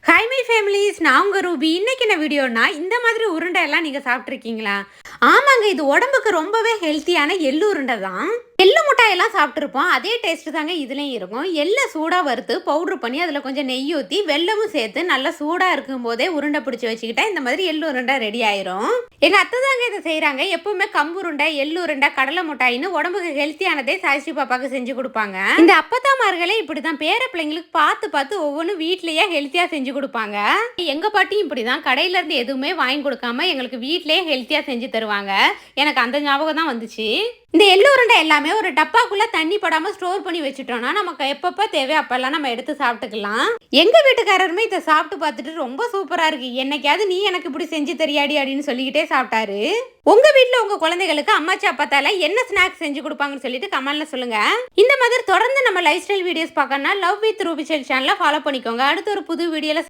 Hi my families, நான் உங்க Ruby. இன்னைக்கு என்ன வீடியோனா, இந்த மாதிரி உருண்டை எல்லாம் நீங்க சாப்பிட்ருக்கீங்களா? ஆமாங்க, இது உடம்புக்கு ரொம்பவே ஹெல்த்தியான எள்ளு உருண்டை தான். எள்ளு முட்டாயெல்லாம் சாப்பிட்ருப்போம், அதே டேஸ்ட் தாங்க இதுலயும் இருக்கும். எள்ளை சூடாக வறுத்து பவுடர் பண்ணி அதில் கொஞ்சம் நெய் ஊற்றி வெல்லமும் சேர்த்து நல்லா சூடாக இருக்கும் போதே உருண்டை பிடிச்சி வச்சுக்கிட்டா இந்த மாதிரி எள்ளு உருண்டை ரெடி ஆயிரும். எங்கள் அத்தை தாங்க இதை செய்கிறாங்க. எப்பவுமே கம்பு உருண்டை, எள்ளு உருண்டை, கடலை முட்டாயின்னு உடம்புக்கு ஹெல்த்தியானதே சாய்ச்சி பாப்பாவுக்கு செஞ்சு கொடுப்பாங்க. இந்த அப்பத்தாமார்களே இப்படி தான் பேர பிள்ளைங்களுக்கு பார்த்து பார்த்து ஒவ்வொன்றும் வீட்லேயே ஹெல்த்தியாக செஞ்சு கொடுப்பாங்க. எங்க பாட்டியும் இப்படிதான் கடையில இருந்து எதுவுமே வாங்கி கொடுக்காம எங்களுக்கு வீட்லயே ஹெல்த்தியா செஞ்சு தருவாங்க. எனக்கு அந்த ஞாபகம் தான் வந்துச்சு. இந்த எள்ளு உருண்டை எல்லாமே ஒரு டப்பாக்குள்ள தண்ணி படாம ஸ்டோர் பண்ணி வச்சுட்டோம்னா நமக்கு எப்பப்ப தேவை அப்பெல்லாம் நம்ம எடுத்து சாப்பிட்டுக்கலாம். எங்க வீட்டுக்காரருமே இதை சாப்பிட்டு பார்த்துட்டு ரொம்ப சூப்பரா இருக்கு, என்னைக்காவது நீ எனக்கு இப்படி செஞ்சு தெரியாடி அப்படின்னு சொல்லிக்கிட்டே சாப்பிட்டாரு. உங்க வீட்டுல உங்க குழந்தைகளுக்கு அம்மாச்சி அப்பாத்தால என்ன ஸ்நாக்ஸ் செஞ்சு கொடுப்பாங்கன்னு சொல்லிட்டு கமெண்ட்ல சொல்லுங்க. இந்த மாதிரி தொடர்ந்து நம்ம லைஃப் ஸ்டைல் வீடியோஸ் பார்க்கணும்னா லவ் வித் ரூபி சேனலை ஃபாலோ பண்ணிக்கோங்க. அடுத்த ஒரு புது வீடியோல